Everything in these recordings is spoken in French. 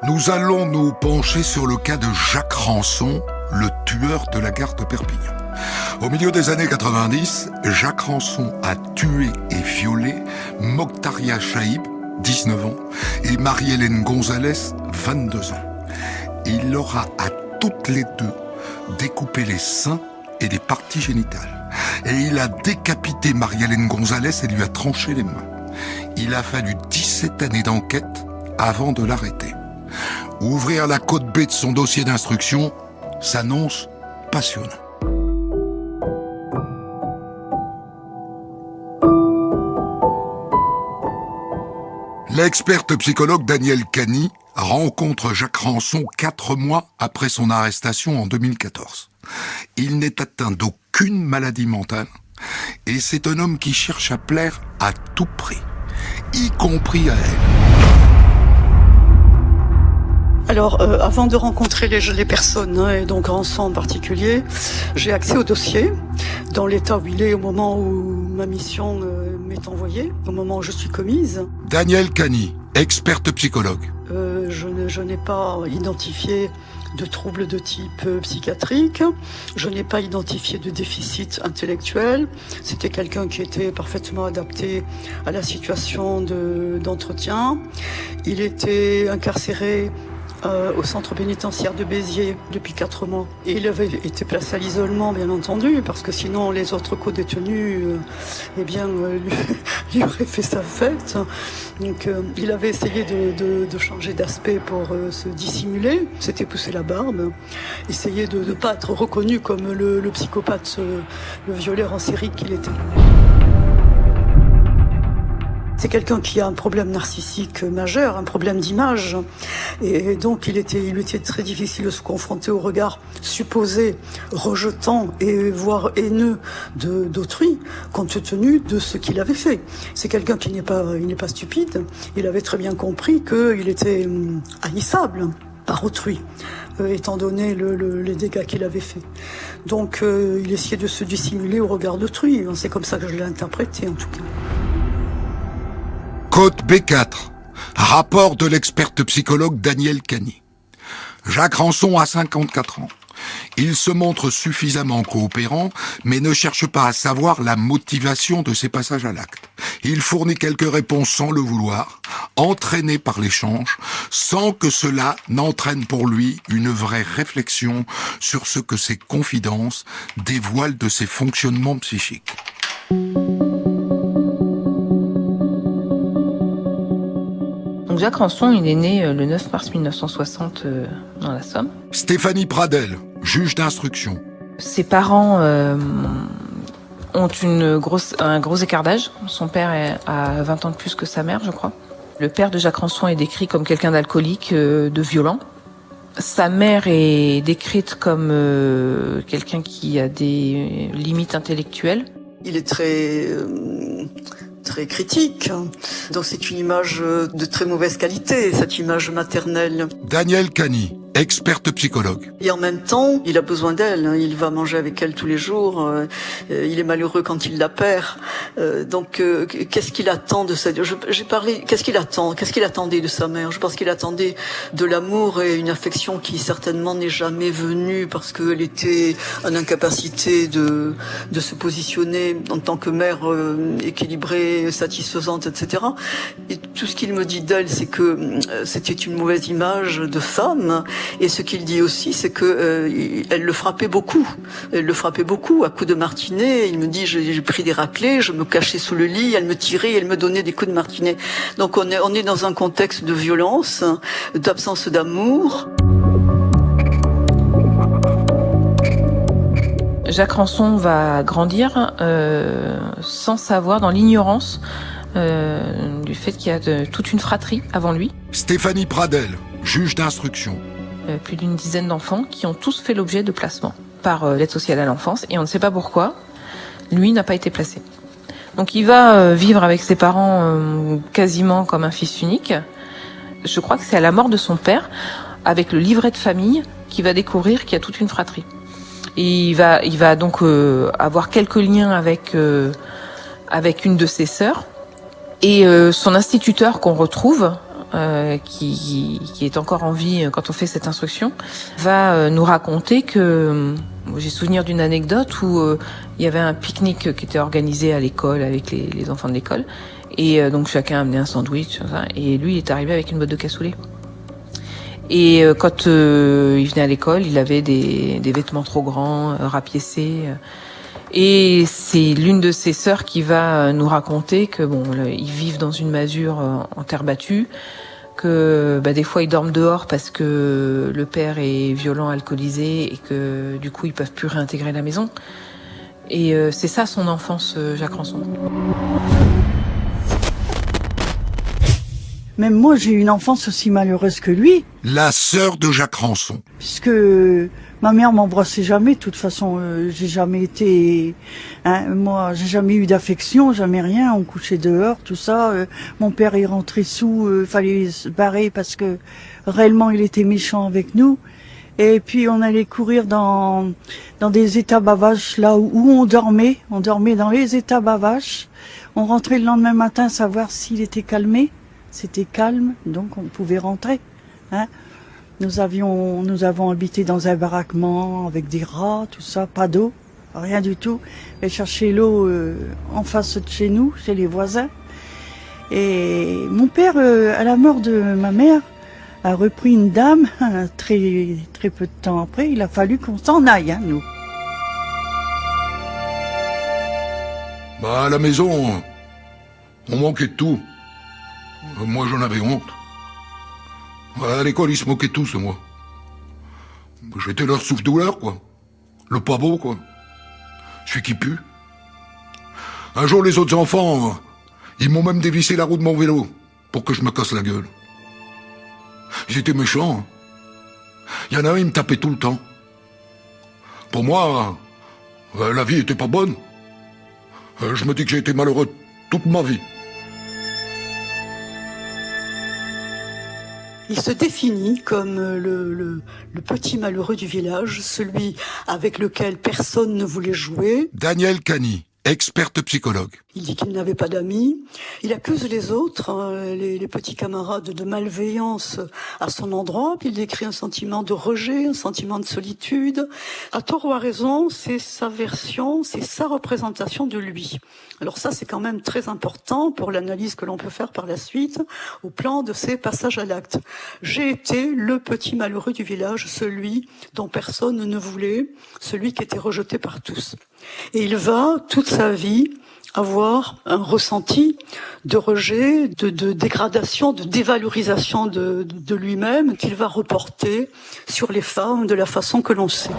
Nous allons nous pencher sur le cas de Jacques Rançon, le tueur de la gare de Perpignan. Au milieu des années 90, Jacques Rançon a tué et violé Mokhtaria Chaïb, 19 ans, et Marie-Hélène Gonzalez, 22 ans. Il leur a à toutes les deux découpé les seins et les parties génitales. Et il a décapité Marie-Hélène Gonzalez et lui a tranché les mains. Il a fallu 17 années d'enquête avant de l'arrêter. Ouvrir la côte B de son dossier d'instruction s'annonce passionnant. L'experte psychologue Danielle Cany rencontre Jacques Rançon 4 mois après son arrestation en 2014. Il n'est atteint d'aucune maladie mentale et c'est un homme qui cherche à plaire à tout prix, y compris à elle. Alors, avant de rencontrer les personnes, et donc Rançon en particulier, j'ai accès au dossier, dans l'état où il est au moment où ma mission m'est envoyée, au moment où je suis commise. Danielle Cany, experte psychologue. Je n'ai pas identifié de troubles de type psychiatrique, je n'ai pas identifié de déficit intellectuel. C'était quelqu'un qui était parfaitement adapté à la situation d'entretien. Il était incarcéré au centre pénitentiaire de Béziers depuis 4 mois. Et il avait été placé à l'isolement, bien entendu, parce que sinon les autres co-détenus lui auraient fait sa fête. Donc il avait essayé de changer d'aspect pour se dissimuler, s'était poussé la barbe, essayé de ne pas être reconnu comme le psychopathe, le violeur en série qu'il était. C'est quelqu'un qui a un problème narcissique majeur, un problème d'image. Et donc, il était très difficile de se confronter au regard supposé, rejetant et voire haineux d'autrui, compte tenu de ce qu'il avait fait. C'est quelqu'un qui n'est pas stupide. Il avait très bien compris qu'il était haïssable par autrui, étant donné les dégâts qu'il avait faits. Donc, il essayait de se dissimuler au regard d'autrui. C'est comme ça que je l'ai interprété, en tout cas. Côte B4, rapport de l'experte psychologue Danielle Cany. Jacques Rançon a 54 ans. Il se montre suffisamment coopérant, mais ne cherche pas à savoir la motivation de ses passages à l'acte. Il fournit quelques réponses sans le vouloir, entraîné par l'échange, sans que cela n'entraîne pour lui une vraie réflexion sur ce que ses confidences dévoilent de ses fonctionnements psychiques. Donc Jacques Rançon, il est né le 9 mars 1960 dans la Somme. Stéphanie Pradel, juge d'instruction. Ses parents ont un gros écart d'âge. Son père a 20 ans de plus que sa mère, je crois. Le père de Jacques Rançon est décrit comme quelqu'un d'alcoolique, de violent. Sa mère est décrite comme quelqu'un qui a des limites intellectuelles. Il est très critique. Donc c'est une image de très mauvaise qualité, cette image maternelle. Danielle Cany, experte psychologue. Et en même temps, il a besoin d'elle. Il va manger avec elle tous les jours. Il est malheureux quand il la perd. Donc, qu'est-ce qu'il attend de cette... J'ai parlé... Qu'est-ce qu'il attend? Qu'est-ce qu'il attendait de sa mère? Je pense qu'il attendait de l'amour et une affection qui certainement n'est jamais venue parce qu'elle était en incapacité de se positionner en tant que mère équilibrée, satisfaisante, etc. Et tout ce qu'il me dit d'elle, c'est que c'était une mauvaise image de femme. Et ce qu'il dit aussi, c'est que elle le frappait beaucoup. Elle le frappait beaucoup à coups de martinet. Il me dit, j'ai pris des raclées, je me cachais sous le lit, elle me tirait, elle me donnait des coups de martinet. Donc on est dans un contexte de violence, d'absence d'amour. Jacques Rançon va grandir sans savoir, dans l'ignorance du fait qu'il y a toute une fratrie avant lui. Stéphanie Pradel, juge d'instruction. Plus d'une dizaine d'enfants qui ont tous fait l'objet de placement par l'aide sociale à l'enfance et on ne sait pas pourquoi, lui n'a pas été placé. Donc il va vivre avec ses parents quasiment comme un fils unique. Je crois que c'est à la mort de son père, avec le livret de famille, qu'il va découvrir qu'il y a toute une fratrie. Et il va donc avoir quelques liens avec une de ses sœurs. Et son instituteur qu'on retrouve qui est encore en vie quand on fait cette instruction, va nous raconter que j'ai souvenir d'une anecdote où il y avait un pique-nique qui était organisé à l'école avec les enfants de l'école, et donc chacun amenait un sandwich, et lui il est arrivé avec une botte de cassoulet. Et quand il venait à l'école, il avait des vêtements trop grands, rapiécés. Et c'est l'une de ses sœurs qui va nous raconter que ils vivent dans une masure en terre battue, que des fois ils dorment dehors parce que le père est violent, alcoolisé, et que du coup ils peuvent plus réintégrer la maison. Et c'est ça son enfance, Jacques Rançon. Même moi, j'ai eu une enfance aussi malheureuse que lui. La sœur de Jacques Rançon. Puisque ma mère m'embrassait jamais. De toute façon, j'ai jamais été... moi, j'ai jamais eu d'affection, jamais rien. On couchait dehors, tout ça. Mon père est rentré sous. Fallait se barrer parce que réellement, il était méchant avec nous. Et puis, on allait courir dans des étables à vaches, là où on dormait. On dormait dans les étables à vaches. On rentrait le lendemain matin savoir s'il était calmé. C'était calme, donc on pouvait rentrer. Nous avons habité dans un baraquement avec des rats, tout ça, pas d'eau, rien du tout. Et chercher l'eau en face de chez nous, chez les voisins. Et mon père, à la mort de ma mère, a repris une dame. Très très peu de temps après, il a fallu qu'on s'en aille, nous. À la maison, on manquait de tout. Moi, j'en avais honte. À l'école, ils se moquaient tous de moi. J'étais leur souffle-douleur, quoi. Le pas beau, quoi. Celui qui pue. Un jour, les autres enfants, ils m'ont même dévissé la roue de mon vélo pour que je me casse la gueule. Ils étaient méchants. Il y en a un, il me tapait tout le temps. Pour moi, la vie était pas bonne. Je me dis que j'ai été malheureux toute ma vie. Il se définit comme le petit malheureux du village, celui avec lequel personne ne voulait jouer. Daniel Cany, experte psychologue. Il dit qu'il n'avait pas d'amis. Il accuse les autres, les petits camarades, de malveillance à son endroit. Puis il décrit un sentiment de rejet, un sentiment de solitude. À tort ou à raison, c'est sa version, c'est sa représentation de lui. Alors ça, c'est quand même très important pour l'analyse que l'on peut faire par la suite au plan de ces passages à l'acte. J'ai été le petit malheureux du village, celui dont personne ne voulait, celui qui était rejeté par tous. Et il va, toute sa vie, avoir un ressenti de rejet, de dégradation, de dévalorisation de lui-même qu'il va reporter sur les femmes de la façon que l'on sait.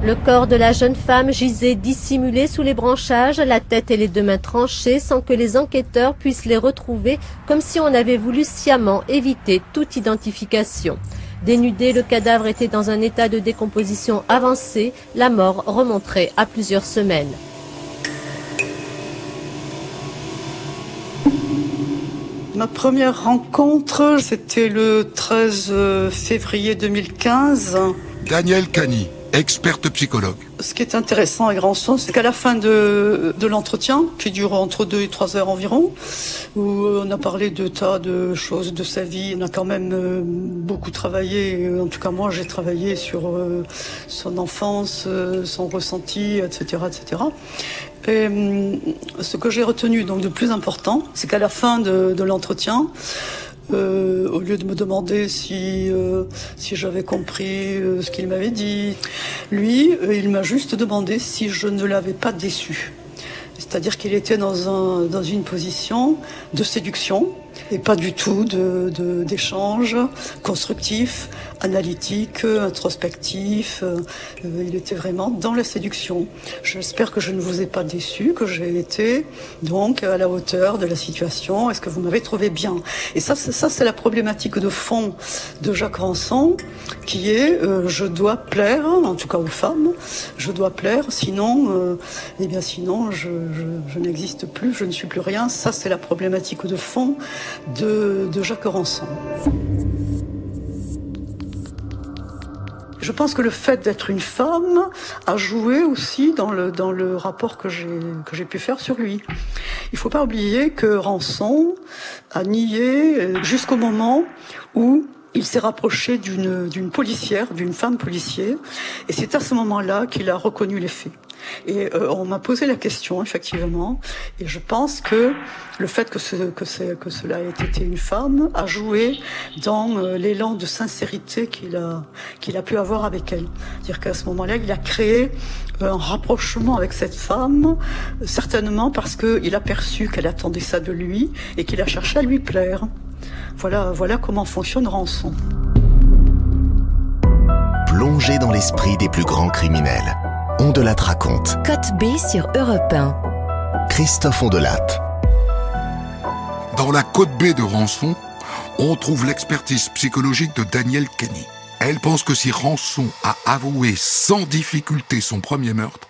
Le corps de la jeune femme gisait dissimulé sous les branchages, la tête et les deux mains tranchées sans que les enquêteurs puissent les retrouver, comme si on avait voulu sciemment éviter toute identification. Dénudé, le cadavre était dans un état de décomposition avancé, la mort remonterait à plusieurs semaines. Ma première rencontre, c'était le 13 février 2015. Daniel Cany, experte psychologue. Ce qui est intéressant avec Rançon, c'est qu'à la fin de l'entretien, qui dure entre 2 et 3 heures environ, où on a parlé de tas de choses de sa vie, on a quand même beaucoup travaillé, en tout cas moi j'ai travaillé sur son enfance, son ressenti, etc., etc. Et ce que j'ai retenu donc de plus important, c'est qu'à la fin de l'entretien, au lieu de me demander si j'avais compris ce qu'il m'avait dit, lui, il m'a juste demandé si je ne l'avais pas déçu. C'est-à-dire qu'il était dans une position de séduction et pas du tout d'échange constructif, analytique, introspectif. Il était vraiment dans la séduction. J'espère que je ne vous ai pas déçu, que j'ai été donc à la hauteur de la situation. Est-ce que vous m'avez trouvé bien? Et ça c'est la problématique de fond de Jacques Rançon, qui est je dois plaire, en tout cas aux femmes, je dois plaire, sinon je n'existe plus, je ne suis plus rien. Ça c'est la problématique de fond de Jacques Rançon. Je pense que le fait d'être une femme a joué aussi dans le rapport que j'ai pu faire sur lui. Il faut pas oublier que Rançon a nié jusqu'au moment où il s'est rapproché d'une policière, d'une femme policière, et c'est à ce moment-là qu'il a reconnu les faits. Et on m'a posé la question, effectivement, et je pense que le fait que cela ait été une femme a joué dans l'élan de sincérité qu'il a pu avoir avec elle. C'est-à-dire qu'à ce moment-là, il a créé un rapprochement avec cette femme, certainement parce qu'il a perçu qu'elle attendait ça de lui et qu'il a cherché à lui plaire. Voilà comment fonctionne Rançon. Plongé dans l'esprit des plus grands criminels, Ondelat raconte. Côte B sur Europe 1. Christophe Ondelat. Dans la Côte B de Rançon, on trouve l'expertise psychologique de Danielle Kenny. Elle pense que si Rançon a avoué sans difficulté son premier meurtre,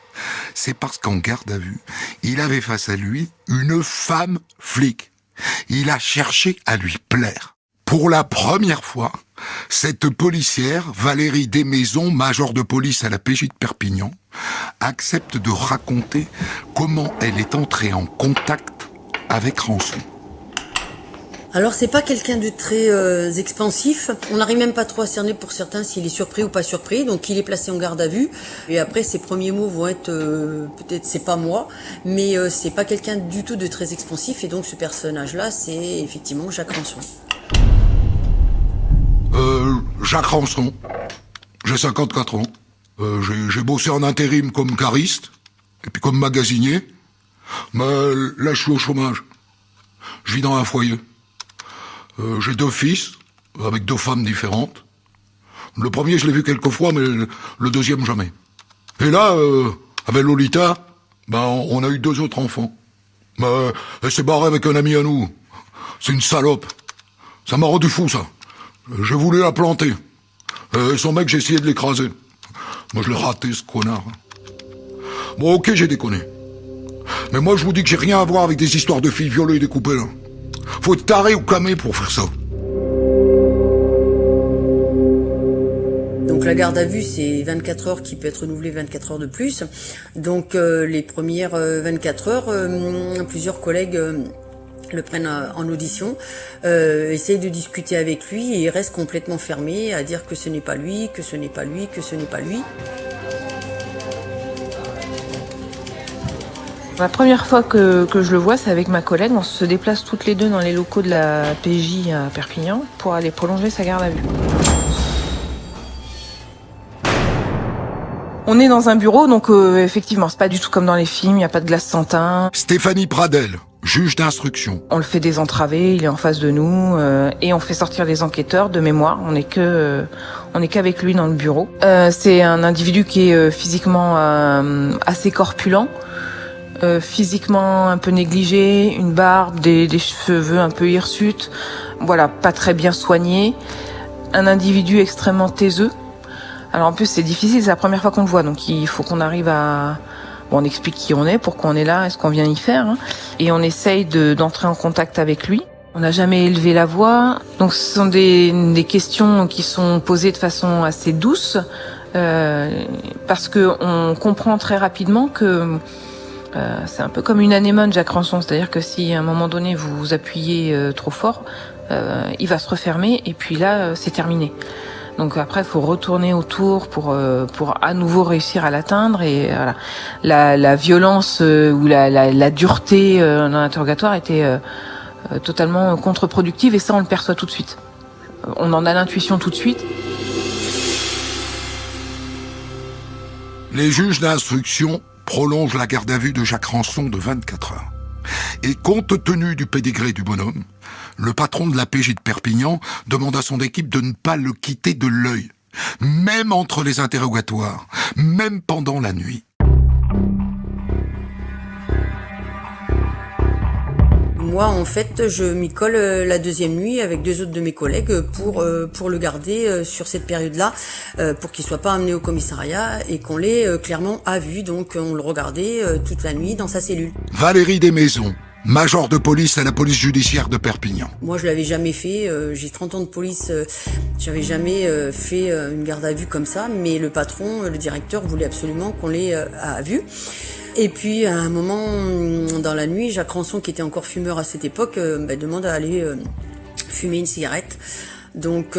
c'est parce qu'en garde à vue, il avait face à lui une femme flic. Il a cherché à lui plaire. Pour la première fois, cette policière, Valérie Desmaisons, major de police à la PJ de Perpignan, accepte de raconter comment elle est entrée en contact avec Rançon. Alors c'est pas quelqu'un de très expansif, on n'arrive même pas trop à cerner pour certains s'il est surpris ou pas surpris, donc il est placé en garde à vue, et après ses premiers mots vont être, peut-être c'est pas moi, mais c'est pas quelqu'un du tout de très expansif, et donc ce personnage-là c'est effectivement Jacques Rançon. Jacques Rançon, j'ai 54 ans, j'ai bossé en intérim comme cariste, et puis comme magasinier, mais là je suis au chômage, je vis dans un foyer. J'ai 2 fils, avec 2 femmes différentes. Le premier, je l'ai vu quelques fois, mais le deuxième, jamais. Et là, avec Lolita, on a eu 2 autres enfants. Elle s'est barrée avec un ami à nous. C'est une salope. Ça m'a rendu fou, ça. J'ai voulu la planter. Son mec, j'ai essayé de l'écraser. Moi, je l'ai raté, ce connard. Bon, ok, j'ai déconné. Mais moi, je vous dis que j'ai rien à voir avec des histoires de filles violées et découpées, là. Faut être taré ou camé pour faire ça. Donc la garde à vue c'est 24 heures qui peut être renouvelée 24 heures de plus. Donc les premières 24 heures, plusieurs collègues le prennent en audition, essayent de discuter avec lui et il reste complètement fermé à dire que ce n'est pas lui, que ce n'est pas lui, que ce n'est pas lui. La première fois que je le vois, c'est avec ma collègue. On se déplace toutes les deux dans les locaux de la PJ à Perpignan pour aller prolonger sa garde à vue. On est dans un bureau, donc effectivement, c'est pas du tout comme dans les films, il n'y a pas de glace sans teint. Stéphanie Pradel, juge d'instruction. On le fait désentraver, il est en face de nous, et on fait sortir les enquêteurs de mémoire. On n'est qu'avec lui dans le bureau. C'est un individu qui est physiquement assez corpulent. Physiquement un peu négligé, une barbe, des cheveux un peu hirsutes, voilà, pas très bien soigné, un individu extrêmement taiseux. Alors en plus c'est difficile, c'est la première fois qu'on le voit, donc il faut qu'on arrive à... Bon, on explique qui on est, pourquoi on est là, est-ce qu'on vient y faire, hein, et on essaye d'entrer en contact avec lui. On n'a jamais élevé la voix, donc ce sont des questions qui sont posées de façon assez douce, parce que on comprend très rapidement que c'est un peu comme une anémone, Jacques Rançon, c'est-à-dire que si à un moment donné vous appuyez trop fort, il va se refermer et puis là c'est terminé. Donc après il faut retourner autour pour à nouveau réussir à l'atteindre et voilà. La violence ou la dureté dans l'interrogatoire était totalement contre-productive et ça on le perçoit tout de suite. On en a l'intuition tout de suite. Les juges d'instruction prolonge la garde à vue de Jacques Rançon de 24 heures. Et compte tenu du pédigré du bonhomme, le patron de la PJ de Perpignan demande à son équipe de ne pas le quitter de l'œil, même entre les interrogatoires, même pendant la nuit. Moi, en fait, je m'y colle la deuxième nuit avec 2 autres de mes collègues pour le garder sur cette période-là, pour qu'il soit pas amené au commissariat et qu'on l'ait clairement à vue. Donc, on le regardait toute la nuit dans sa cellule. Valérie Desmaisons, major de police à la police judiciaire de Perpignan. Moi, je l'avais jamais fait. J'ai 30 ans de police. J'avais jamais fait une garde à vue comme ça. Mais le patron, le directeur, voulait absolument qu'on l'ait à vue. Et puis, à un moment, dans la nuit, Jacques Rançon, qui était encore fumeur à cette époque, demande à aller fumer une cigarette. Donc,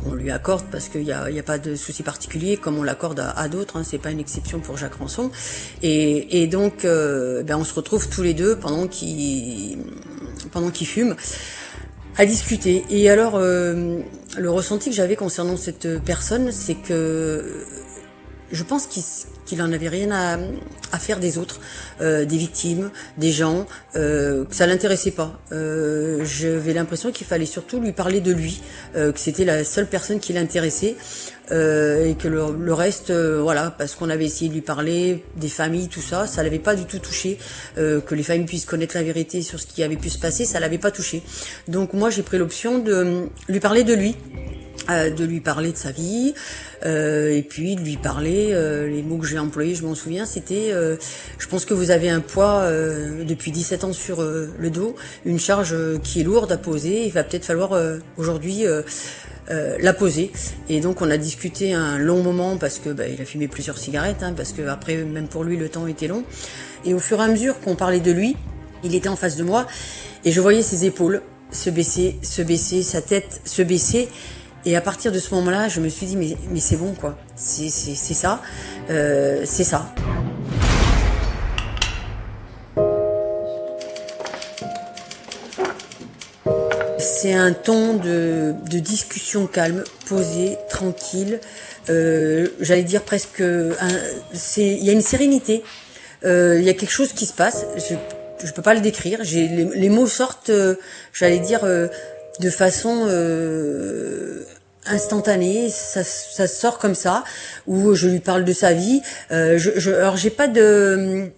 on lui accorde parce qu'il y a pas de souci particulier, comme on l'accorde à d'autres. Hein, c'est pas une exception pour Jacques Rançon. Et donc, on se retrouve tous les deux pendant qu'il fume à discuter. Et alors, le ressenti que j'avais concernant cette personne, c'est que je pense qu'il en avait rien à faire des autres, des victimes, des gens, que ça l'intéressait pas. J'avais l'impression qu'il fallait surtout lui parler de lui, que c'était la seule personne qui l'intéressait, et que le reste, parce qu'on avait essayé de lui parler des familles, tout ça, ça l'avait pas du tout touché, que les familles puissent connaître la vérité sur ce qui avait pu se passer, ça l'avait pas touché. Donc moi j'ai pris l'option de lui parler de lui. De lui parler de sa vie, et puis de lui parler, les mots que j'ai employés, je m'en souviens, c'était je pense que vous avez un poids depuis 17 ans sur le dos, une charge qui est lourde à poser, il va peut-être falloir aujourd'hui la poser. Et donc on a discuté un long moment parce que il a fumé plusieurs cigarettes, parce que après même pour lui le temps était long. Et au fur et à mesure qu'on parlait de lui, il était en face de moi et je voyais ses épaules se baisser, sa tête se baisser. Et à partir de ce moment-là, je me suis dit mais c'est bon quoi, c'est ça, c'est ça. C'est un ton de discussion calme, posée, tranquille. J'allais dire presque, il y a une sérénité, il y a quelque chose qui se passe. Je peux pas le décrire. Les mots sortent, j'allais dire. De façon instantanée, ça sort comme ça, où je lui parle de sa vie. Alors j'ai pas de,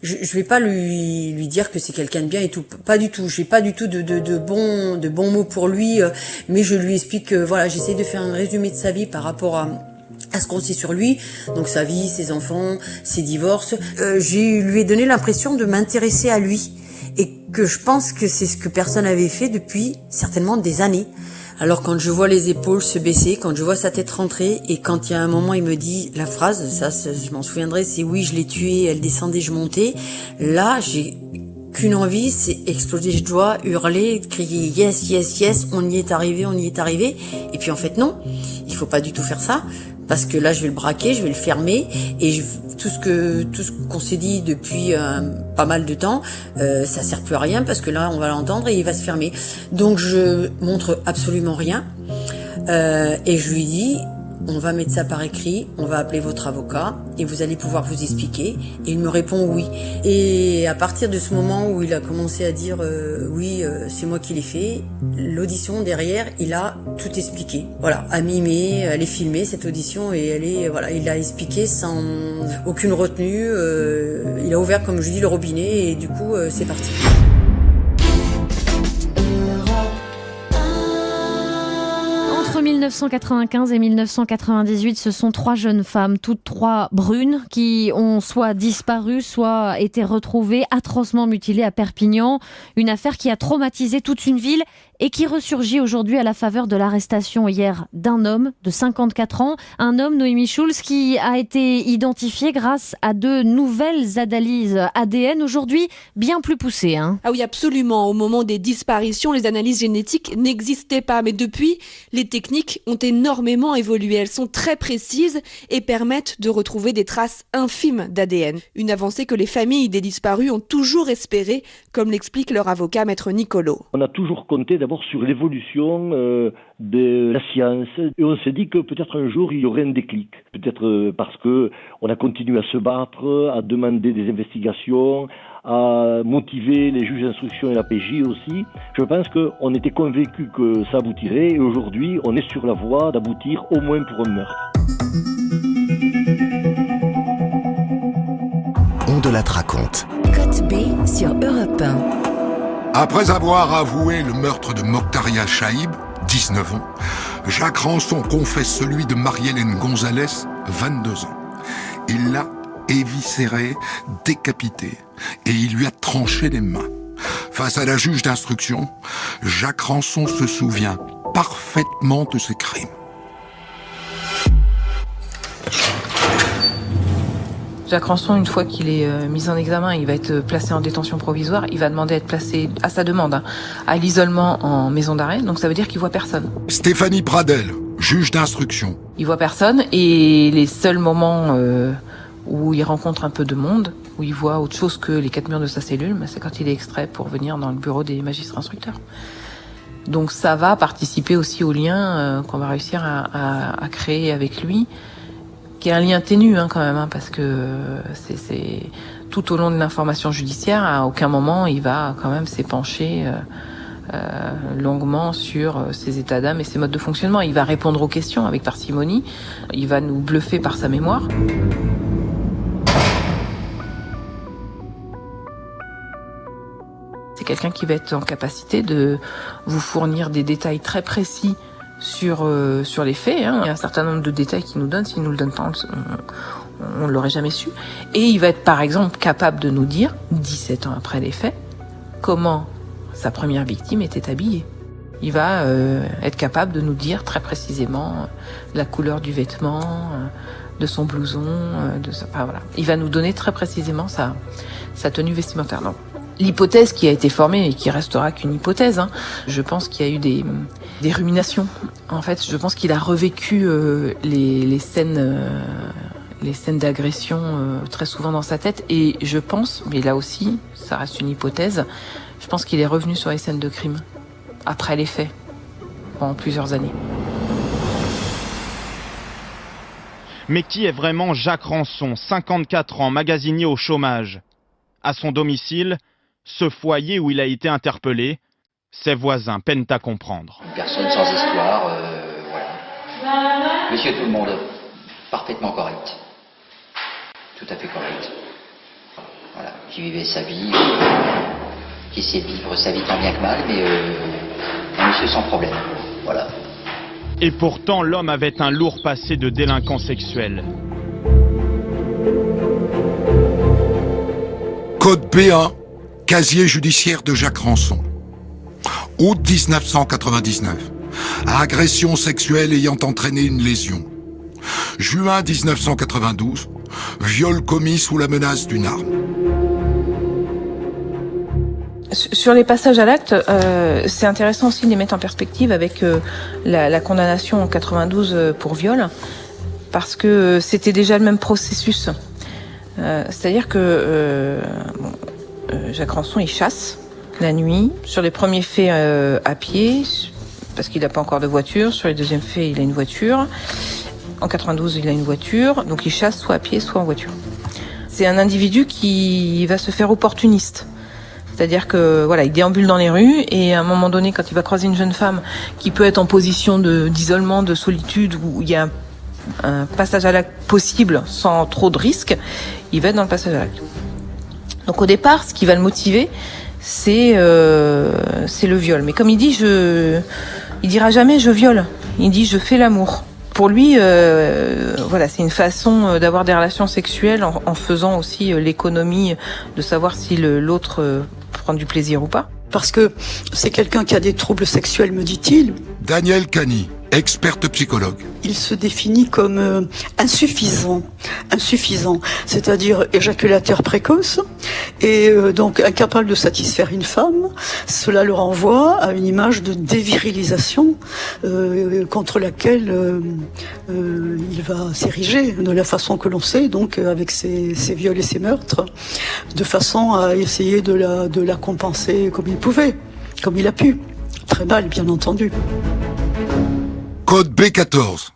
je vais pas lui dire que c'est quelqu'un de bien et tout, pas du tout. J'ai pas du tout de bons mots pour lui, mais je lui explique que j'essaie de faire un résumé de sa vie par rapport à ce qu'on sait sur lui, donc sa vie, ses enfants, ses divorces. Je lui ai donné l'impression de m'intéresser à lui. Et que je pense que c'est ce que personne avait fait depuis certainement des années. Alors quand je vois les épaules se baisser, quand je vois sa tête rentrer, et quand il y a un moment il me dit la phrase, ça je m'en souviendrai, c'est oui je l'ai tuée, elle descendait, je montais. Là j'ai qu'une envie, c'est exploser de joie, hurler, crier yes, yes, yes, on y est arrivé. Et puis en fait non, il faut pas du tout faire ça. Parce que là, je vais le braquer, je vais le fermer, et tout ce qu'on s'est dit depuis pas mal de temps, ça sert plus à rien parce que là, on va l'entendre et il va se fermer. Donc, je montre absolument rien, et je lui dis, on va mettre ça par écrit, on va appeler votre avocat et vous allez pouvoir vous expliquer. Et il me répond oui. Et à partir de ce moment où il a commencé à dire oui, c'est moi qui l'ai fait, l'audition derrière, il a tout expliqué. Voilà, à mimer, elle est filmée cette audition et il a expliqué sans aucune retenue. Il a ouvert, comme je dis, le robinet et du coup, c'est parti. Entre 1995 et 1998, ce sont 3 jeunes femmes, toutes 3 brunes, qui ont soit disparu, soit été retrouvées atrocement mutilées à Perpignan. Une affaire qui a traumatisé toute une ville et qui ressurgit aujourd'hui à la faveur de l'arrestation hier d'un homme de 54 ans. Un homme, Noémie Schulz, qui a été identifié grâce à de nouvelles analyses ADN, aujourd'hui bien plus poussées. Ah oui, absolument. Au moment des disparitions, les analyses génétiques n'existaient pas. Mais depuis, les techniques ont énormément évolué. Elles sont très précises et permettent de retrouver des traces infimes d'ADN. Une avancée que les familles des disparus ont toujours espérée, comme l'explique leur avocat, maître Nicolo. On a toujours compté d'abord sur l'évolution de la science et on s'est dit que peut-être un jour il y aurait un déclic. Peut-être parce que on a continué à se battre, à demander des investigations, à motiver les juges d'instruction et la PJ aussi. Je pense qu'on était convaincus que ça aboutirait et aujourd'hui on est sur la voie d'aboutir au moins pour un meurtre. On de la raconte. Côte B sur Europe 1. Après avoir avoué le meurtre de Mokhtaria Chaïb, 19 ans, Jacques Rançon confesse celui de Marie-Hélène Gonzalez, 22 ans. Il l'a éviscéré, décapité, et il lui a tranché les mains. Face à la juge d'instruction, Jacques Rançon se souvient parfaitement de ses crimes. Jacques Rançon, une fois qu'il est mis en examen, il va être placé en détention provisoire. Il va demander à être placé, à sa demande, à l'isolement en maison d'arrêt. Donc ça veut dire qu'il voit personne. Stéphanie Pradel, juge d'instruction. Il voit personne et les seuls moments où il rencontre un peu de monde, où il voit autre chose que les 4 murs de sa cellule, c'est quand il est extrait pour venir dans le bureau des magistrats instructeurs. Donc ça va participer aussi au lien qu'on va réussir à créer avec lui, qui est un lien ténu quand même, parce que c'est tout au long de l'information judiciaire, à aucun moment il va quand même s'épancher longuement sur ses états d'âme et ses modes de fonctionnement. Il va répondre aux questions avec parcimonie, il va nous bluffer par sa mémoire. C'est quelqu'un qui va être en capacité de vous fournir des détails très précis sur les faits. Il y a un certain nombre de détails qu'il nous donne. S'il nous le donne pas, on l'aurait jamais su. Et il va être par exemple capable de nous dire, 17 ans après les faits, comment sa première victime était habillée. Il va être capable de nous dire très précisément la couleur du vêtement, de son blouson, voilà. Il va nous donner très précisément sa tenue vestimentaire. Donc, l'hypothèse qui a été formée et qui restera qu'une hypothèse, je pense qu'il y a eu des ruminations. En fait, je pense qu'il a revécu les scènes d'agression très souvent dans sa tête. Et je pense, mais là aussi, ça reste une hypothèse, je pense qu'il est revenu sur les scènes de crime après les faits, pendant plusieurs années. Mais qui est vraiment Jacques Rançon, 54 ans, magasinier au chômage? À son domicile, ce foyer où il a été interpellé, ses voisins peinent à comprendre. Une personne sans histoire, voilà. Monsieur tout le monde, parfaitement correct. Tout à fait correct. Voilà, qui vivait sa vie, qui essayait de vivre sa vie tant bien que mal, mais un monsieur sans problème. Voilà. Et pourtant, l'homme avait un lourd passé de délinquant sexuel. Code B1, casier judiciaire de Jacques Rançon. Août 1999. Agression sexuelle ayant entraîné une lésion. Juin 1992. Viol commis sous la menace d'une arme. Sur les passages à l'acte, c'est intéressant aussi de les mettre en perspective avec la condamnation en 92 pour viol, parce que c'était déjà le même processus. C'est-à-dire que Jacques Rançon, il chasse la nuit. Sur les premiers faits à pied, parce qu'il n'a pas encore de voiture. Sur les deuxièmes faits, il a une voiture. En 92, il a une voiture. Donc il chasse soit à pied, soit en voiture. C'est un individu qui va se faire opportuniste. C'est-à-dire que voilà, il déambule dans les rues et à un moment donné, quand il va croiser une jeune femme qui peut être en position d'isolement, de solitude, où il y a un passage à l'acte possible sans trop de risques, il va être dans le passage à l'acte. Donc au départ, ce qui va le motiver, c'est le viol. Mais comme il dit, il dira jamais je viole. Il dit je fais l'amour. Pour lui, voilà, c'est une façon d'avoir des relations sexuelles en faisant aussi l'économie de savoir si l'autre prend du plaisir ou pas. Parce que c'est quelqu'un qui a des troubles sexuels, me dit-il. Daniel Cani, experte psychologue. Il se définit comme insuffisant, c'est-à-dire éjaculateur précoce et donc incapable de satisfaire une femme. Cela le renvoie à une image de dévirilisation contre laquelle il va s'ériger de la façon que l'on sait, donc avec ses viols et ses meurtres, de façon à essayer de la compenser comme il pouvait, comme il a pu. Très mal, bien entendu. Code B14.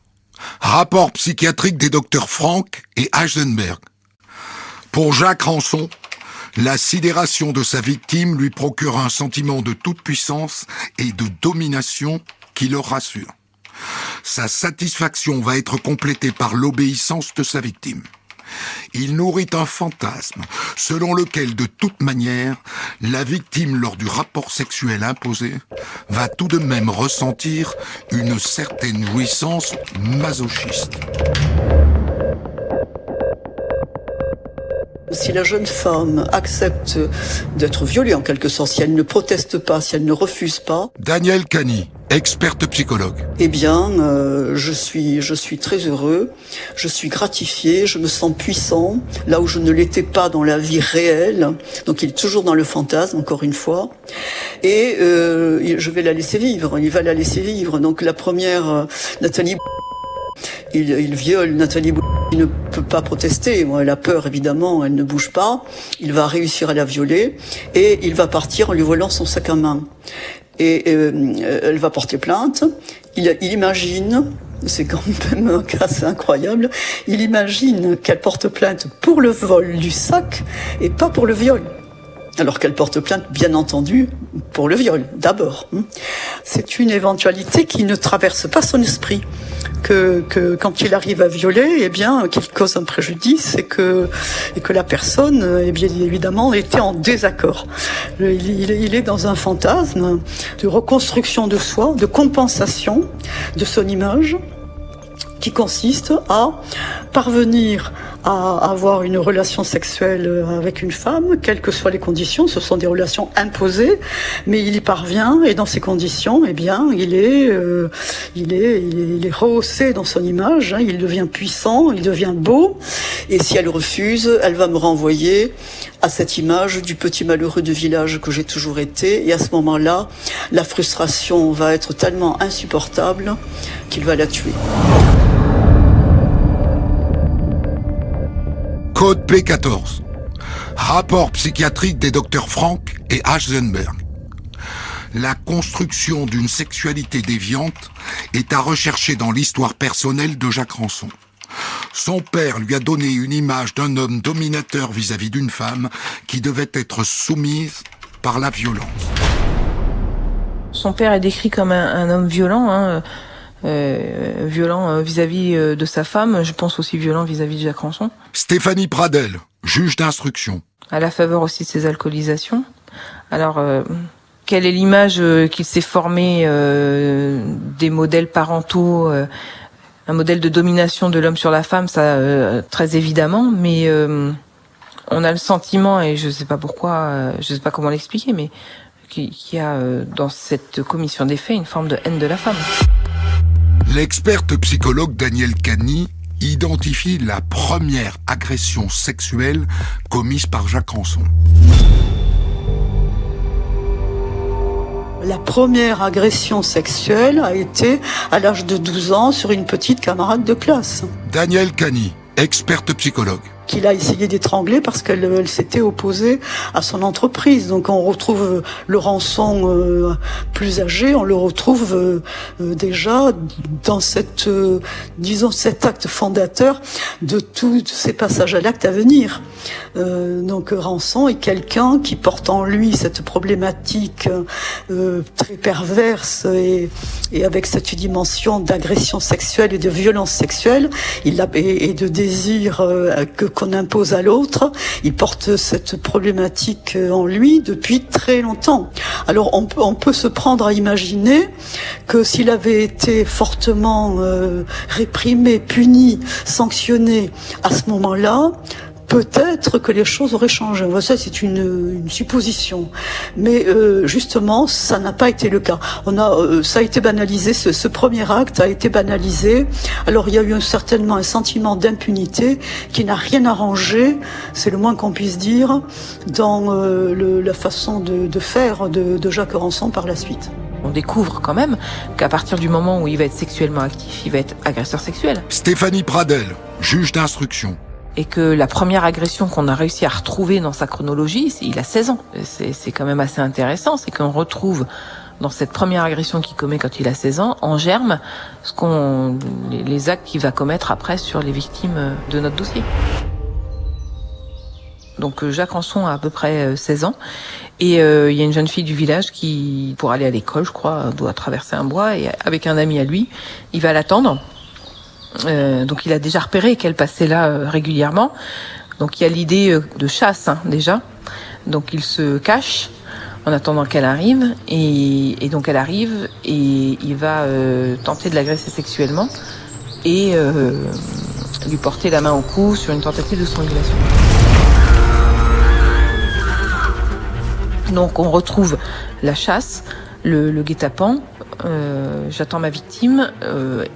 Rapport psychiatrique des docteurs Franck et Heisenberg. Pour Jacques Rançon, la sidération de sa victime lui procure un sentiment de toute puissance et de domination qui le rassure. Sa satisfaction va être complétée par l'obéissance de sa victime. Il nourrit un fantasme selon lequel, de toute manière, la victime, lors du rapport sexuel imposé, va tout de même ressentir une certaine jouissance masochiste. Si la jeune femme accepte d'être violée en quelque sorte, si elle ne proteste pas, si elle ne refuse pas. Danielle Cani, experte psychologue. Eh bien, je suis très heureux, je suis gratifié, je me sens puissant, là où je ne l'étais pas dans la vie réelle. Donc il est toujours dans le fantasme, encore une fois. Et je vais la laisser vivre, il va la laisser vivre. Donc la première, Nathalie... Il viole Nathalie, il ne peut pas protester. Bon, elle a peur, évidemment, elle ne bouge pas. Il va réussir à la violer et il va partir en lui volant son sac à main. Et elle va porter plainte. Il imagine, c'est quand même un cas assez incroyable, il imagine qu'elle porte plainte pour le vol du sac et pas pour le viol. Alors qu'elle porte plainte, bien entendu, pour le viol, d'abord. C'est une éventualité qui ne traverse pas son esprit. Que quand il arrive à violer, eh bien, qu'il cause un préjudice et que la personne, eh bien, évidemment, était en désaccord. Il est dans un fantasme de reconstruction de soi, de compensation de son image, qui consiste à parvenir à avoir une relation sexuelle avec une femme, quelles que soient les conditions. Ce sont des relations imposées, mais il y parvient et dans ces conditions, eh bien, il est rehaussé dans son image. Il devient puissant, il devient beau. Et si elle refuse, elle va me renvoyer à cette image du petit malheureux de village que j'ai toujours été. Et à ce moment-là, la frustration va être tellement insupportable qu'il va la tuer. Code P14. Rapport psychiatrique des docteurs Frank et Heisenberg. La construction d'une sexualité déviante est à rechercher dans l'histoire personnelle de Jacques Ranson. Son père lui a donné une image d'un homme dominateur vis-à-vis d'une femme qui devait être soumise par la violence. Son père est décrit comme un homme violent, violent vis-à-vis de sa femme, je pense aussi violent vis-à-vis de Jacques Ranson. Stéphanie Pradel, juge d'instruction. À la faveur aussi de ses alcoolisations. Alors, quelle est l'image qu'il s'est formée des modèles parentaux, un modèle de domination de l'homme sur la femme, ça très évidemment, mais on a le sentiment, et je sais pas pourquoi, je sais pas comment l'expliquer, mais qu'il y a dans cette commission des faits une forme de haine de la femme. L'experte psychologue Danielle Cani identifie la première agression sexuelle commise par Jacques Ranson. La première agression sexuelle a été à l'âge de 12 ans sur une petite camarade de classe. Danielle Cani, experte psychologue. Qu'il a essayé d'étrangler parce qu'elle s'était opposée à son entreprise. Donc on retrouve le Ranson plus âgé, on le retrouve déjà dans cette, cet acte fondateur de tous ces passages à l'acte à venir. Donc Ranson est quelqu'un qui porte en lui cette problématique très perverse et avec cette dimension d'agression sexuelle et de violence sexuelle et de désir qu'on impose à l'autre. Il porte cette problématique en lui depuis très longtemps. Alors on peut se prendre à imaginer que s'il avait été fortement réprimé, puni, sanctionné à ce moment-là, peut-être que les choses auraient changé. Ça, c'est une supposition. Mais justement, ça n'a pas été le cas. Ça a été banalisé, ce premier acte a été banalisé. Alors, il y a eu certainement un sentiment d'impunité qui n'a rien arrangé, c'est le moins qu'on puisse dire, dans la façon de faire de Jacques Ranson par la suite. On découvre quand même qu'à partir du moment où il va être sexuellement actif, il va être agresseur sexuel. Stéphanie Pradel, juge d'instruction. Et que la première agression qu'on a réussi à retrouver dans sa chronologie, il a 16 ans. C'est quand même assez intéressant, c'est qu'on retrouve dans cette première agression qu'il commet quand il a 16 ans, en germe, les actes qu'il va commettre après sur les victimes de notre dossier. Donc Jacques Ranson a à peu près 16 ans et il y a une jeune fille du village qui, pour aller à l'école, je crois, doit traverser un bois et avec un ami à lui, il va l'attendre. Donc il a déjà repéré qu'elle passait là régulièrement. Donc il y a l'idée de chasse déjà. Donc il se cache en attendant qu'elle arrive et donc elle arrive et il va tenter de l'agresser sexuellement et lui porter la main au cou sur une tentative de strangulation. Donc on retrouve la chasse, le guet-apens, j'attends ma victime,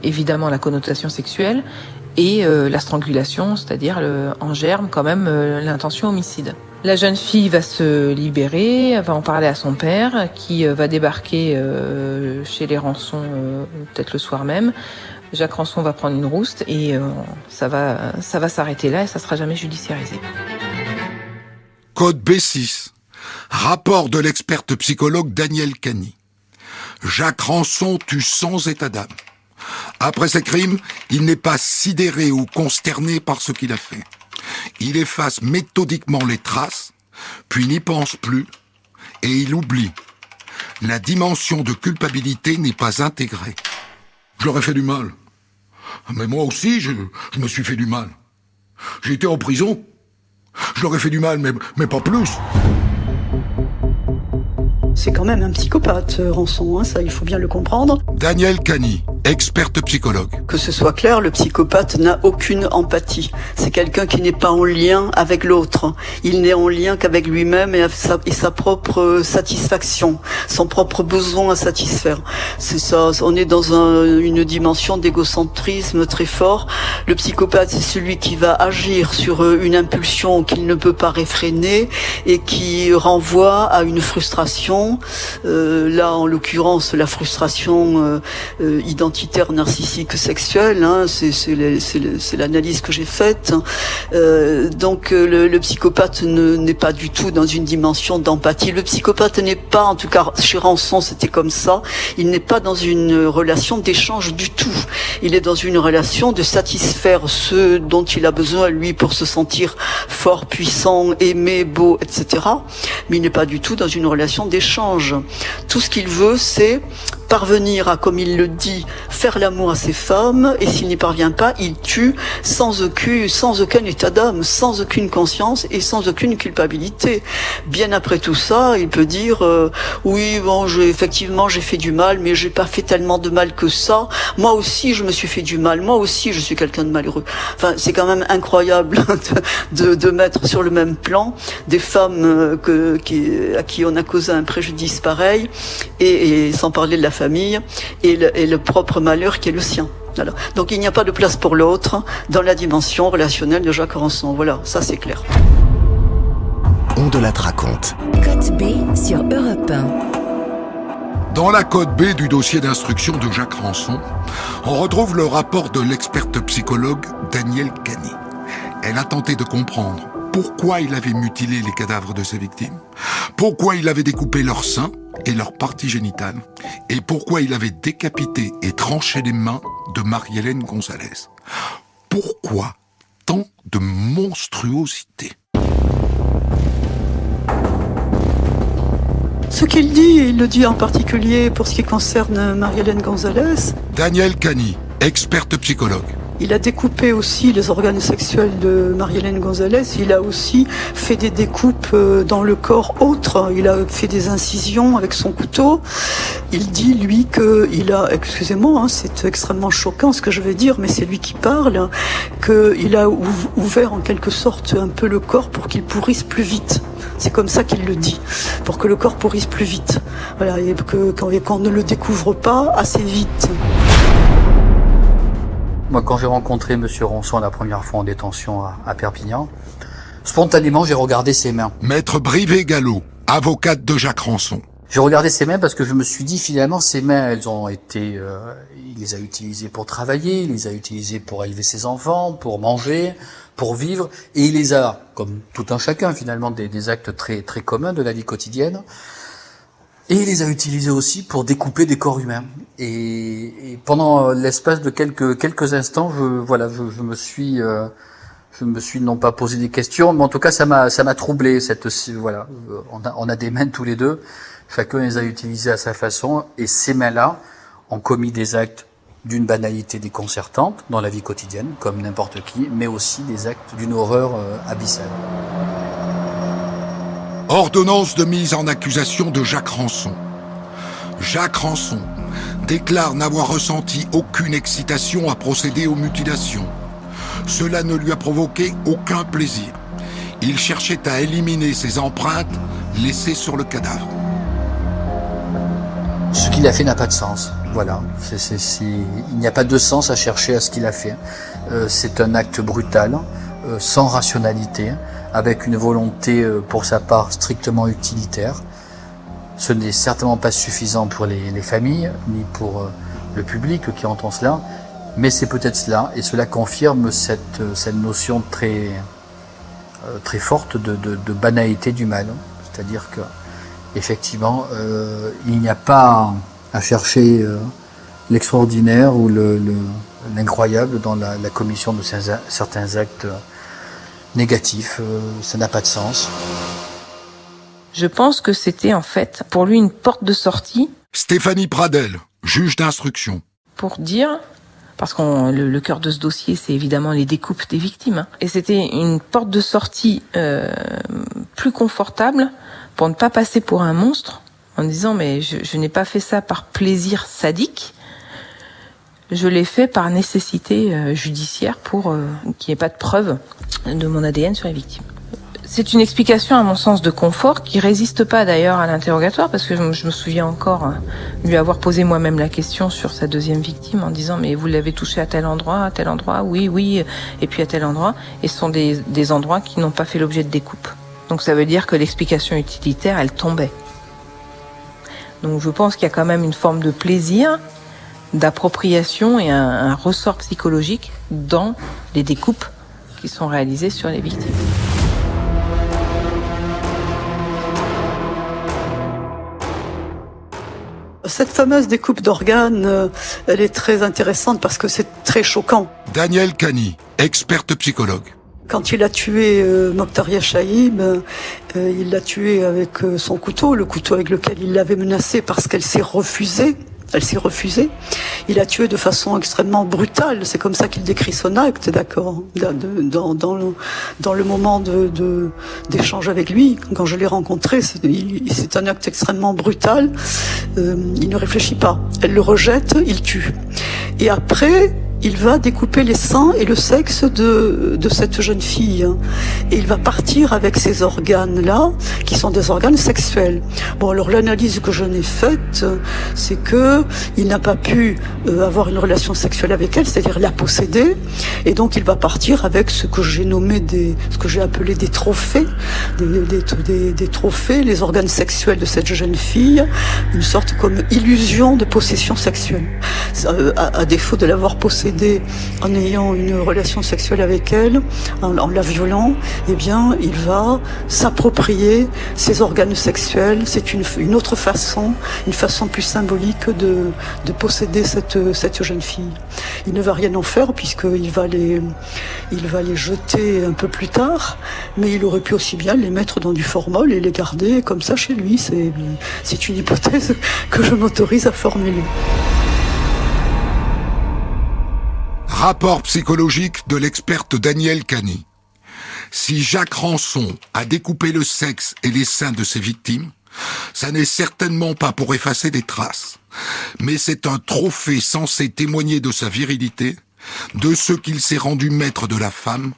évidemment la connotation sexuelle, et la strangulation, c'est-à-dire en germe quand même l'intention homicide. La jeune fille va se libérer, elle va en parler à son père qui va débarquer chez les Rançon peut-être le soir même. Jacques Rançon va prendre une rouste et ça va s'arrêter là et ça sera jamais judiciarisé. Code B6. Rapport de l'experte psychologue Danielle Cany. Jacques Rançon tue sans état d'âme. Après ces crimes, il n'est pas sidéré ou consterné par ce qu'il a fait. Il efface méthodiquement les traces, puis n'y pense plus, et il oublie. La dimension de culpabilité n'est pas intégrée. Je leur ai fait du mal. Mais moi aussi, je me suis fait du mal. J'ai été en prison. Je leur ai fait du mal, mais pas plus. C'est quand même un psychopathe, Rançon, ça il faut bien le comprendre. Danielle Cany, experte psychologue. Que ce soit clair, le psychopathe n'a aucune empathie. C'est quelqu'un qui n'est pas en lien avec l'autre. Il n'est en lien qu'avec lui-même et sa propre satisfaction, son propre besoin à satisfaire. C'est ça, on est dans une dimension d'égocentrisme très fort. Le psychopathe, c'est celui qui va agir sur une impulsion qu'il ne peut pas réfréner et qui renvoie à une frustration. Là, en l'occurrence, la frustration identitaire narcissique sexuelle, c'est l'analyse que j'ai faite. Donc, le psychopathe n'est pas du tout dans une dimension d'empathie. Le psychopathe n'est pas, en tout cas chez Rançon, c'était comme ça, il n'est pas dans une relation d'échange du tout. Il est dans une relation de satisfaire ce dont il a besoin, lui, pour se sentir fort, puissant, aimé, beau, etc. Mais il n'est pas du tout dans une relation d'échange. Tout ce qu'il veut, c'est parvenir à, comme il le dit, faire l'amour à ses femmes, et s'il n'y parvient pas, il tue sans aucun état d'âme, sans aucune conscience et sans aucune culpabilité. Bien après tout ça, il peut dire oui, bon, effectivement, j'ai fait du mal, mais j'ai pas fait tellement de mal que ça. Moi aussi, je me suis fait du mal. Moi aussi, je suis quelqu'un de malheureux. Enfin, c'est quand même incroyable de mettre sur le même plan des femmes à qui on a causé un préjudice pareil, et sans parler de la famille et le propre malheur qui est le sien. Voilà. Donc il n'y a pas de place pour l'autre dans la dimension relationnelle de Jacques Rançon. Voilà, ça c'est clair. On de la raconte. Côte B sur Europe 1. Dans la Code B du dossier d'instruction de Jacques Rançon, on retrouve le rapport de l'experte psychologue Danielle Cany. Elle a tenté de comprendre pourquoi il avait mutilé les cadavres de ses victimes, pourquoi il avait découpé leurs seins et leurs parties génitales, et pourquoi il avait décapité et tranché les mains de Marie-Hélène Gonzalez. Pourquoi tant de monstruosité ? Ce qu'il dit, il le dit en particulier pour ce qui concerne Marie-Hélène Gonzalez. Danielle Cany, experte psychologue. Il a découpé aussi les organes sexuels de Marie-Hélène Gonzalez. Il a aussi fait des découpes dans le corps autre. Il a fait des incisions avec son couteau. Il dit, lui, qu'il a, excusez-moi, c'est extrêmement choquant ce que je vais dire, mais c'est lui qui parle, qu'il a ouvert en quelque sorte un peu le corps pour qu'il pourrisse plus vite. C'est comme ça qu'il le dit, pour que le corps pourrisse plus vite. Voilà, et qu'on ne le découvre pas assez vite. Moi, quand j'ai rencontré Monsieur Rançon la première fois en détention à Perpignan, spontanément, j'ai regardé ses mains. Maître Brivet-Gallo, avocate de Jacques Rançon. J'ai regardé ses mains parce que je me suis dit, finalement, ses mains, elles ont été... il les a utilisées pour travailler, il les a utilisées pour élever ses enfants, pour manger, pour vivre, et il les a, comme tout un chacun, finalement, des actes très, très communs de la vie quotidienne. Et il les a utilisés aussi pour découper des corps humains. Et pendant l'espace de quelques instants, je me suis non pas posé des questions, mais en tout cas ça m'a troublé. On a des mains tous les deux, chacun les a utilisées à sa façon, et ces mains-là ont commis des actes d'une banalité déconcertante dans la vie quotidienne, comme n'importe qui, mais aussi des actes d'une horreur abyssale. Ordonnance de mise en accusation de Jacques Rançon. Jacques Rançon déclare n'avoir ressenti aucune excitation à procéder aux mutilations. Cela ne lui a provoqué aucun plaisir. Il cherchait à éliminer ses empreintes, laissés sur le cadavre. Ce qu'il a fait n'a pas de sens. Voilà. Il n'y a pas de sens à chercher à ce qu'il a fait. C'est un acte brutal, sans rationalité, avec une volonté pour sa part strictement utilitaire. Ce n'est certainement pas suffisant pour les familles, ni pour le public qui entend cela, mais c'est peut-être cela, et cela confirme cette notion très forte de banalité du mal. C'est-à-dire que effectivement, il n'y a pas à chercher l'extraordinaire ou l'incroyable dans la commission de certains actes négatifs. Ça n'a pas de sens. Je pense que c'était en fait pour lui une porte de sortie. Stéphanie Pradel, juge d'instruction. Pour dire, parce que le cœur de ce dossier, c'est évidemment les découpes des victimes, hein, et c'était une porte de sortie plus confortable pour ne pas passer pour un monstre, en disant mais je n'ai pas fait ça par plaisir sadique, je l'ai fait par nécessité judiciaire pour qu'il n'y ait pas de preuve de mon ADN sur les victimes. C'est une explication à mon sens de confort qui résiste pas d'ailleurs à l'interrogatoire, parce que je me souviens encore lui avoir posé moi-même la question sur sa deuxième victime en disant mais vous l'avez touché à tel endroit, oui, et puis à tel endroit, et ce sont des endroits qui n'ont pas fait l'objet de découpe. Donc ça veut dire que l'explication utilitaire, elle tombait. Donc je pense qu'il y a quand même une forme de plaisir, d'appropriation et un ressort psychologique dans les découpes qui sont réalisées sur les victimes. Cette fameuse découpe d'organes, elle est très intéressante parce que c'est très choquant. Danielle Cani, experte psychologue. Quand il a tué Mokhtar Chaïb, il l'a tué avec son couteau, le couteau avec lequel il l'avait menacée parce qu'elle s'est refusée. Elle s'est refusée. Il a tué de façon extrêmement brutale. C'est comme ça qu'il décrit son acte, d'accord. Dans le moment d'échange avec lui, quand je l'ai rencontré, c'est un acte extrêmement brutal. Il ne réfléchit pas. Elle le rejette, il tue. Et après, il va découper les seins et le sexe de cette jeune fille. Et il va partir avec ces organes-là, qui sont des organes sexuels. Bon, alors l'analyse que j'en ai faite, c'est que il n'a pas pu avoir une relation sexuelle avec elle, c'est-à-dire la posséder. Et donc il va partir avec ce que j'ai nommé ce que j'ai appelé des trophées, des trophées, les organes sexuels de cette jeune fille, une sorte comme illusion de possession sexuelle. À défaut de l'avoir possédée en ayant une relation sexuelle avec elle, en la violant, eh bien, il va s'approprier ses organes sexuels. C'est une autre façon, une façon plus symbolique de posséder cette jeune fille. Il ne va rien en faire puisqu'il va les jeter un peu plus tard, mais il aurait pu aussi bien les mettre dans du formol et les garder comme ça chez lui. C'est une hypothèse que je m'autorise à formuler. Rapport psychologique de l'experte Danielle Cani. Si Jacques Rançon a découpé le sexe et les seins de ses victimes, ça n'est certainement pas pour effacer des traces, mais c'est un trophée censé témoigner de sa virilité, de ce qu'il s'est rendu maître de la femme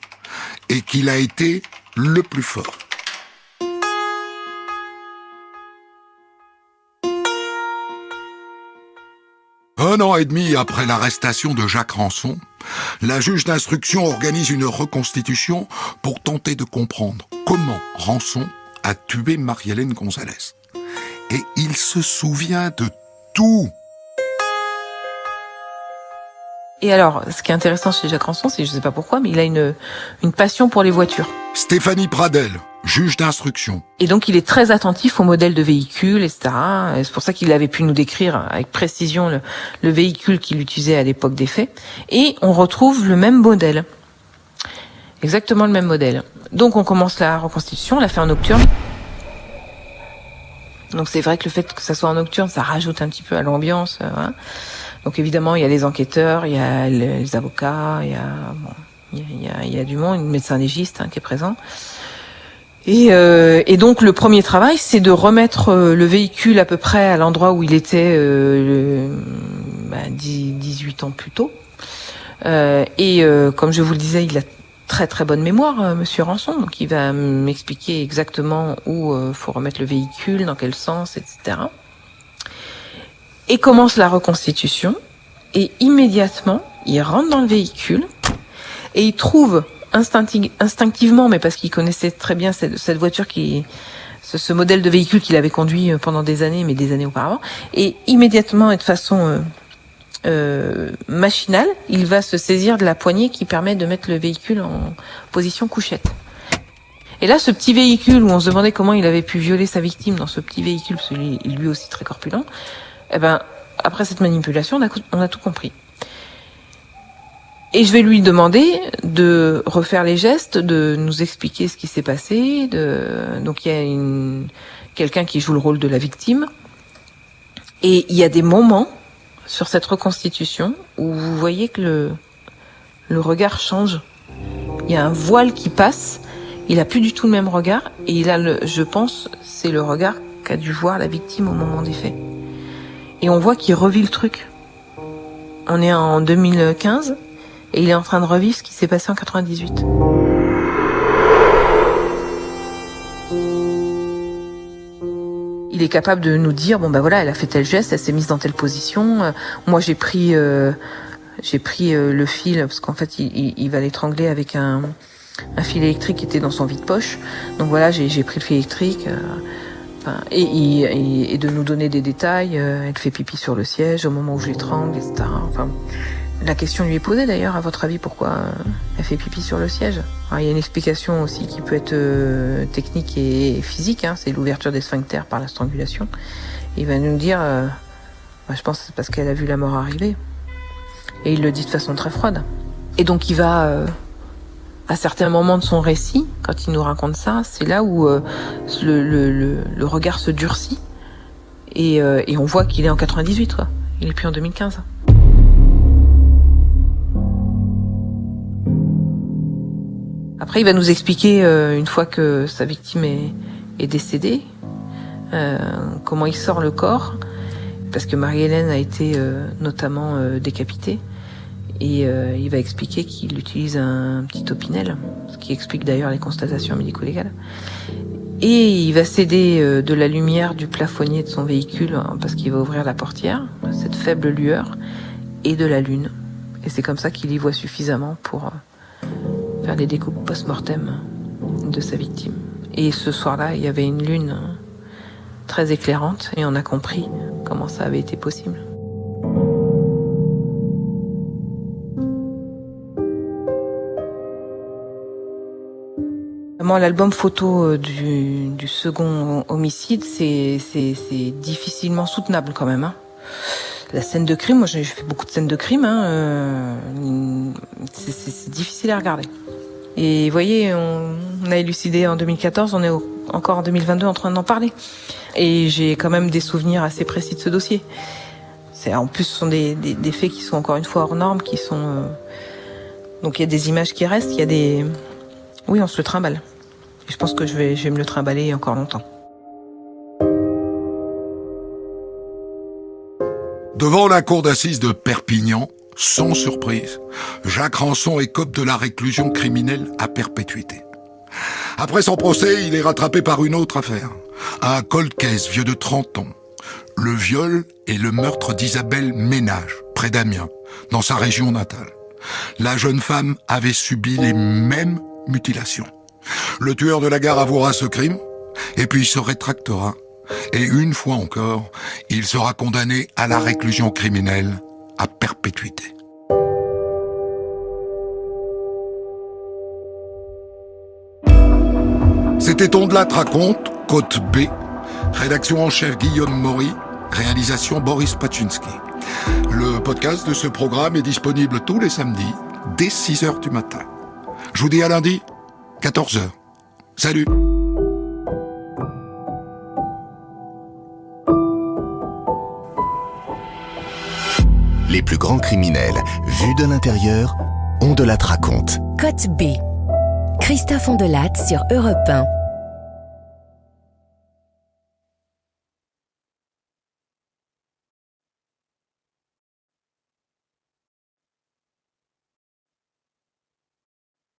et qu'il a été le plus fort. Un an et demi après l'arrestation de Jacques Rançon, la juge d'instruction organise une reconstitution pour tenter de comprendre comment Rançon a tué Marie-Hélène Gonzalez. Et il se souvient de tout. Et alors, ce qui est intéressant chez Jacques Rançon, c'est, je sais pas pourquoi, mais il a une passion pour les voitures. Stéphanie Pradel, juge d'instruction. Et donc, il est très attentif au modèle de véhicule, etc. Et c'est pour ça qu'il avait pu nous décrire avec précision le véhicule qu'il utilisait à l'époque des faits. Et on retrouve le même modèle. Exactement le même modèle. Donc, on commence la reconstitution, on l'a fait en nocturne. Donc, c'est vrai que le fait que ça soit en nocturne, ça rajoute un petit peu à l'ambiance, hein. Donc évidemment, il y a les enquêteurs, il y a les avocats, il y a du monde, une médecin légiste qui est présent. Et donc le premier travail, c'est de remettre le véhicule à peu près à l'endroit où il était 18 ans plus tôt. Comme je vous le disais, il a très très bonne mémoire, Monsieur Rançon, donc il va m'expliquer exactement où faut remettre le véhicule, dans quel sens, etc. Et commence la reconstitution, et immédiatement, il rentre dans le véhicule, et il trouve instinctivement, mais parce qu'il connaissait très bien cette voiture ce modèle de véhicule qu'il avait conduit pendant des années, mais des années auparavant, et immédiatement et de façon machinale, il va se saisir de la poignée qui permet de mettre le véhicule en position couchette. Et là, ce petit véhicule où on se demandait comment il avait pu violer sa victime dans ce petit véhicule, parce qu'il est lui aussi très corpulent, eh ben, après cette manipulation, on a tout compris. Et je vais lui demander de refaire les gestes, de nous expliquer ce qui s'est passé. Donc il y a quelqu'un qui joue le rôle de la victime. Et il y a des moments sur cette reconstitution où vous voyez que le regard change. Il y a un voile qui passe, il a plus du tout le même regard. Et il a je pense, c'est le regard qu'a dû voir la victime au moment des faits. Et on voit qu'il revit le truc. On est en 2015. Et il est en train de revivre ce qui s'est passé en 98. Il est capable de nous dire, bon ben voilà, elle a fait tel geste, elle s'est mise dans telle position. Moi j'ai pris le fil, parce qu'en fait il va l'étrangler avec un fil électrique qui était dans son vide-poche. Donc voilà, j'ai pris le fil électrique. Et de nous donner des détails. Elle fait pipi sur le siège au moment où je l'étrangle, etc. Enfin, la question lui est posée d'ailleurs, à votre avis, pourquoi elle fait pipi sur le siège? Alors, il y a une explication aussi qui peut être technique et physique, hein, c'est l'ouverture des sphincters par la strangulation. Il va nous dire, je pense que c'est parce qu'elle a vu la mort arriver. Et il le dit de façon très froide. Et donc il va, à certains moments de son récit, quand il nous raconte ça, c'est là où le regard se durcit. Et on voit qu'il est en 98, quoi. Il est plus en 2015. Après, il va nous expliquer, une fois que sa victime est décédée, comment il sort le corps, parce que Marie-Hélène a été notamment décapitée, et il va expliquer qu'il utilise un petit opinel, ce qui explique d'ailleurs les constatations médico-légales. Et il va s'aider de la lumière du plafonnier de son véhicule, parce qu'il va ouvrir la portière, cette faible lueur, et de la lune. Et c'est comme ça qu'il y voit suffisamment pour faire des découpes post-mortem de sa victime. Et ce soir-là, il y avait une lune très éclairante et on a compris comment ça avait été possible. Moi, l'album photo du second homicide, c'est difficilement soutenable quand même, hein. La scène de crime, moi j'ai fait beaucoup de scènes de crime, hein, c'est difficile à regarder. Et vous voyez, on a élucidé en 2014, on est encore en 2022 en train d'en parler. Et j'ai quand même des souvenirs assez précis de ce dossier. En plus, ce sont des faits qui sont encore une fois hors normes, qui sont... Donc il y a des images qui restent, il y a des... Oui, on se le trimballe. Et je pense que je vais me le trimballer encore longtemps. Devant la cour d'assises de Perpignan, sans surprise, Jacques Rançon écope de la réclusion criminelle à perpétuité. Après son procès, il est rattrapé par une autre affaire. Un cold case vieux de 30 ans. Le viol et le meurtre d'Isabelle Ménage, près d'Amiens, dans sa région natale. La jeune femme avait subi les mêmes mutilations. Le tueur de la gare avouera ce crime, et puis se rétractera. Et une fois encore, il sera condamné à la réclusion criminelle à perpétuité. C'était On de la raconte, Côte B, rédaction en chef Guillaume Maury, réalisation Boris Paczynski. Le podcast de ce programme est disponible tous les samedis, dès 6h du matin. Je vous dis à lundi, 14h. Salut! Les plus grands criminels, vus de l'intérieur, On de la raconte. Côte B. Christophe Ondelat sur Europe 1.